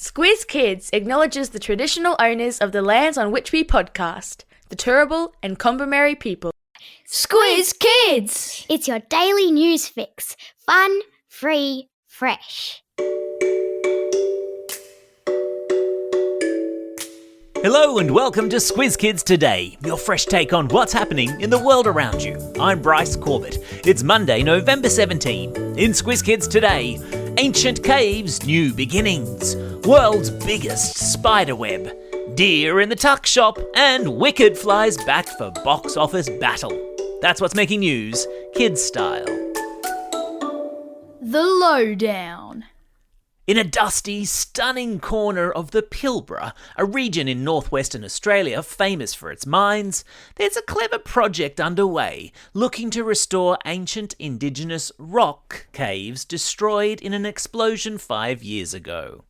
Squiz Kids acknowledges the traditional owners of the lands on which we podcast, the Turrbal and Kombumerri people. Squiz Kids! It's your daily news fix. Fun, free, fresh. Hello and welcome to Squiz Kids Today, your fresh take on what's happening in the world around you. I'm Bryce Corbett. It's Monday, November 17. In Squiz Kids Today, ancient caves, new beginnings, world's biggest spider web, deer in the tuck shop, and Wicked flies back for box office battle. That's what's making news, kids style. The Lowdown. In a dusty, stunning corner of the Pilbara, a region in northwestern Australia famous for its mines, there's a clever project underway looking to restore ancient indigenous rock caves destroyed in an explosion 5 years ago.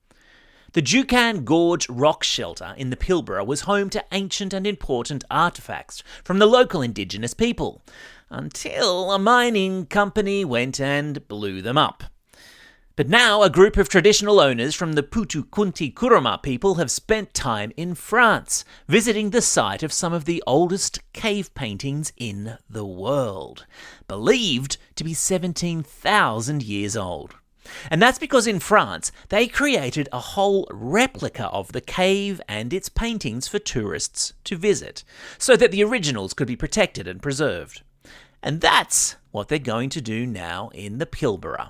The Juukan Gorge Rock Shelter in the Pilbara was home to ancient and important artefacts from the local indigenous people, until a mining company went and blew them up. But now a group of traditional owners from the Puutu-Kunti Kurrama people have spent time in France, visiting the site of some of the oldest cave paintings in the world, believed to be 17,000 years old. And that's because in France, they created a whole replica of the cave and its paintings for tourists to visit, so that the originals could be protected and preserved. And that's what they're going to do now in the Pilbara.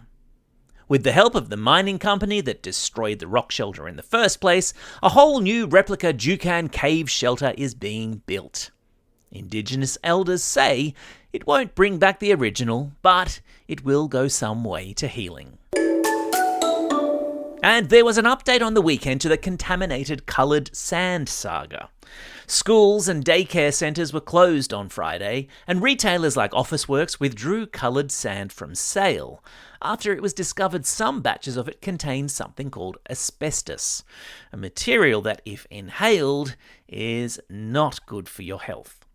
With the help of the mining company that destroyed the rock shelter in the first place, a whole new replica Juukan cave shelter is being built. Indigenous elders say it won't bring back the original, but it will go some way to healing. And there was an update on the weekend to the contaminated coloured sand saga. Schools and daycare centres were closed on Friday, and retailers like Officeworks withdrew coloured sand from sale after it was discovered some batches of it contained something called asbestos, a material that, if inhaled, is not good for your health.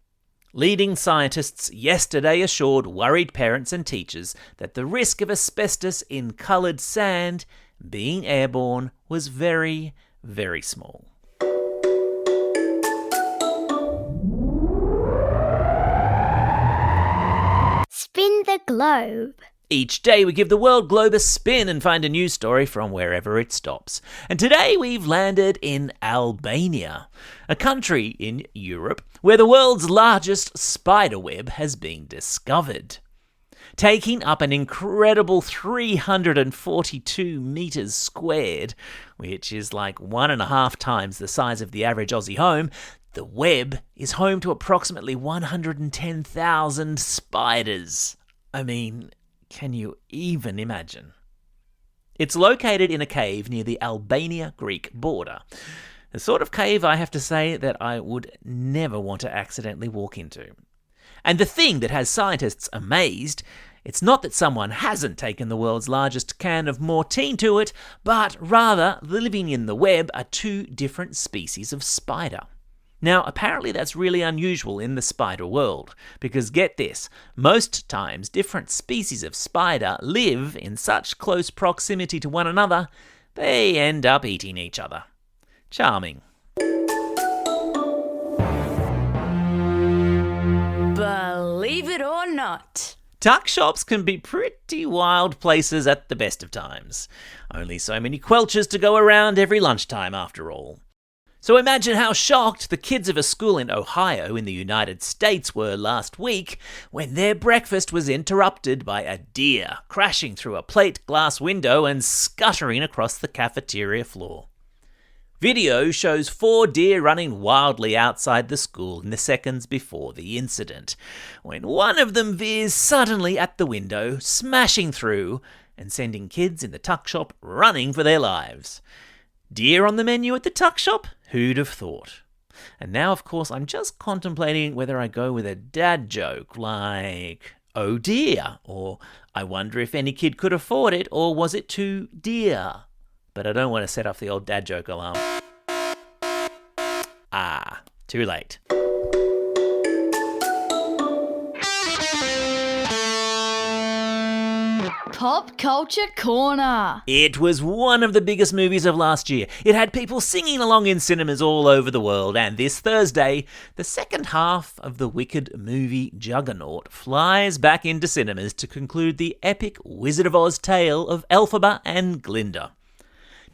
Leading scientists yesterday assured worried parents and teachers that the risk of asbestos in coloured sand being airborne was very, very small. Spin the globe. Each day we give the world globe a spin and find a news story from wherever it stops. And today we've landed in Albania, a country in Europe where the world's largest spider web has been discovered. Taking up an incredible 342 metres squared, which is like 1.5 times the size of the average Aussie home, the web is home to approximately 110,000 spiders. I mean, can you even imagine? It's located in a cave near the Albania-Greek border. The sort of cave, I have to say, that I would never want to accidentally walk into. And the thing that has scientists amazed, it's not that someone hasn't taken the world's largest can of Mortein to it, but rather living in the web are two different species of spider. Now, apparently that's really unusual in the spider world, because get this, most times different species of spider live in such close proximity to one another, they end up eating each other. Charming. Believe it or not. Tuck shops can be pretty wild places at the best of times. Only so many quelchers to go around every lunchtime after all. So imagine how shocked the kids of a school in Ohio in the United States were last week when their breakfast was interrupted by a deer crashing through a plate glass window and scuttering across the cafeteria floor. Video shows 4 deer running wildly outside the school in the seconds before the incident, when one of them veers suddenly at the window, smashing through and sending kids in the tuck shop running for their lives. Deer on the menu at the tuck shop? Who'd have thought? And now, of course, I'm just contemplating whether I go with a dad joke like, oh dear, or I wonder if any kid could afford it, or was it too dear? But I don't want to set off the old dad joke alarm. Too late. Pop Culture Corner. It was one of the biggest movies of last year. It had people singing along in cinemas all over the world, and this Thursday, the second half of the Wicked movie juggernaut flies back into cinemas to conclude the epic Wizard of Oz tale of Elphaba and Glinda.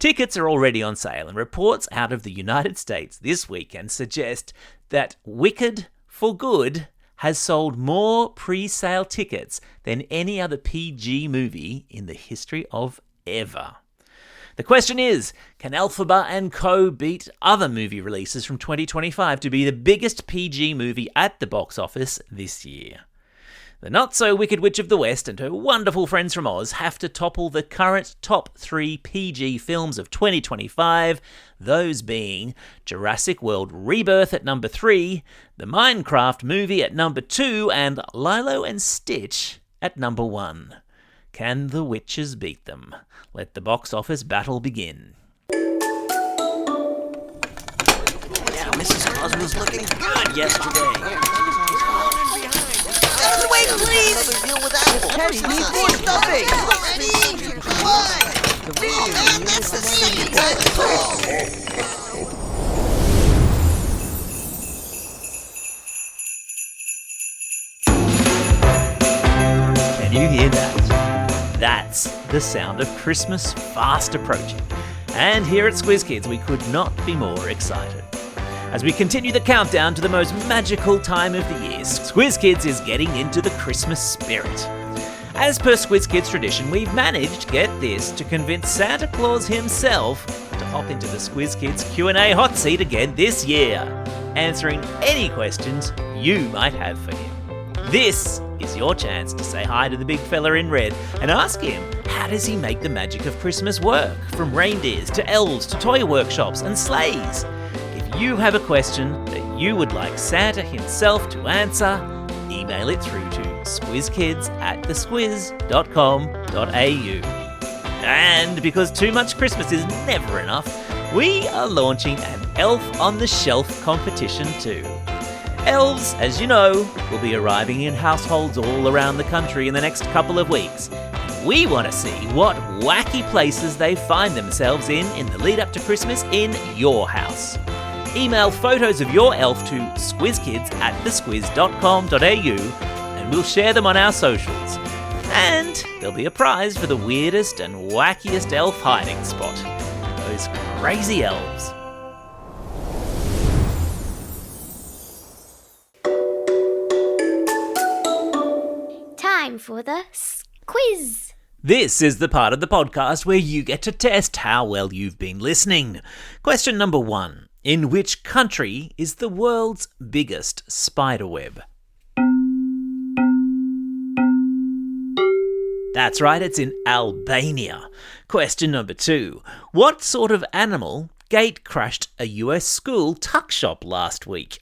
Tickets are already on sale, and reports out of the United States this weekend suggest that Wicked for Good has sold more pre-sale tickets than any other PG movie in the history of ever. The question is, can Elphaba and Co. beat other movie releases from 2025 to be the biggest PG movie at the box office this year? The not-so-wicked Witch of the West and her wonderful friends from Oz have to topple the current top 3 PG films of 2025, those being Jurassic World Rebirth at number 3, the Minecraft movie at number 2, and Lilo and Stitch at number 1. Can the witches beat them? Let the box office battle begin. Yeah, Mrs. Claus was looking good yesterday. Out of the way, please! Teddy needs more stuffing! Ready? One! Man, that's the second time Can you hear that? That's the sound of Christmas fast approaching. And here at Squiz Kids, we could not be more excited. As we continue the countdown to the most magical time of the year, Squiz Kids is getting into the Christmas spirit. As per Squiz Kids tradition, we've managed, get this, to convince Santa Claus himself to hop into the Squiz Kids Q&A hot seat again this year, answering any questions you might have for him. This is your chance to say hi to the big fella in red and ask him, how does he make the magic of Christmas work? From reindeers to elves to toy workshops and sleighs. If you have a question that you would like Santa himself to answer, email it through to squizkids@thesquiz.com.au. And because too much Christmas is never enough, we are launching an Elf on the Shelf competition too. Elves, as you know, will be arriving in households all around the country in the next couple of weeks. We want to see what wacky places they find themselves in the lead up to Christmas in your house. Email photos of your elf to squizkids@thesquiz.com.au and we'll share them on our socials. And there'll be a prize for the weirdest and wackiest elf hiding spot. Those crazy elves. Time for the quiz. This is the part of the podcast where you get to test how well you've been listening. Question number 1. In which country is the world's biggest spiderweb? That's right, it's in Albania. Question number 2. What sort of animal gate crashed a US school tuck shop last week?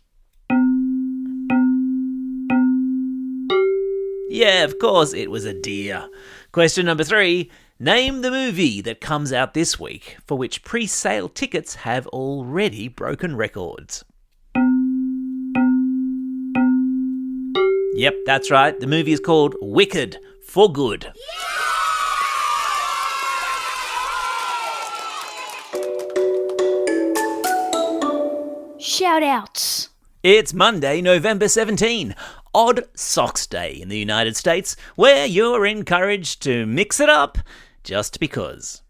Yeah, of course, it was a deer. Question number 3. Name the movie that comes out this week for which pre-sale tickets have already broken records. Yep, that's right. The movie is called Wicked for Good. Shout-outs. It's Monday, November 17, Odd Socks Day in the United States, where you're encouraged to mix it up just because.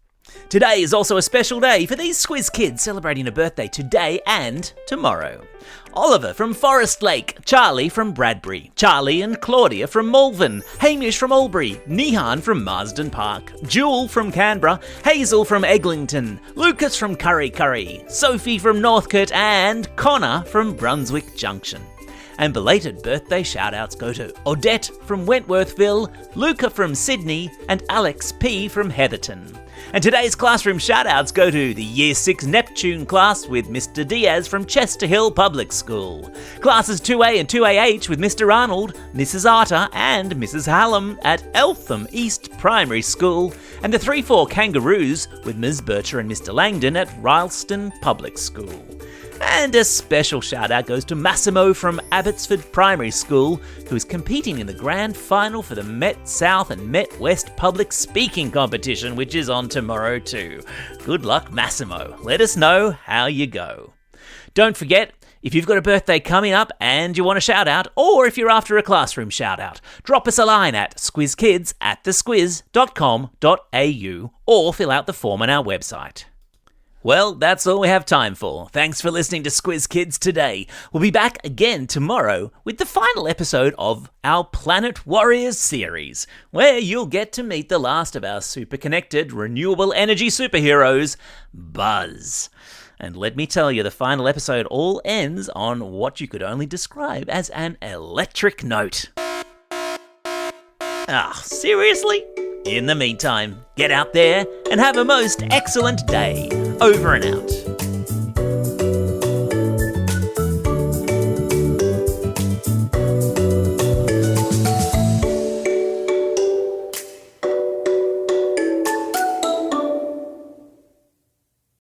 Today is also a special day for these Squiz Kids celebrating a birthday today and tomorrow. Oliver from Forest Lake, Charlie from Bradbury, Charlie and Claudia from Malvern, Hamish from Albury, Nihan from Marsden Park, Jewel from Canberra, Hazel from Eglinton, Lucas from Curry, Sophie from Northcote and Connor from Brunswick Junction. And belated birthday shout-outs go to Odette from Wentworthville, Luca from Sydney, and Alex P. from Heatherton. And today's classroom shout-outs go to the Year 6 Neptune class with Mr. Diaz from Chester Hill Public School, Classes 2A and 2AH with Mr. Arnold, Mrs. Arter, and Mrs. Hallam at Eltham East Primary School, and the 3-4 Kangaroos with Ms. Bircher and Mr. Langdon at Rylstone Public School. And a special shout out goes to Massimo from Abbotsford Primary School, who is competing in the grand final for the Met South and Met West public speaking competition, which is on tomorrow too. Good luck, Massimo. Let us know how you go. Don't forget, if you've got a birthday coming up and you want a shout out, or if you're after a classroom shout out, drop us a line at squizkids@thesquiz.com.au or fill out the form on our website. Well, that's all we have time for. Thanks for listening to Squiz Kids today. We'll be back again tomorrow with the final episode of our Planet Warriors series, where you'll get to meet the last of our super-connected, renewable energy superheroes, Buzz. And let me tell you, the final episode all ends on what you could only describe as an electric note. Seriously? In the meantime, get out there and have a most excellent day. Over and out.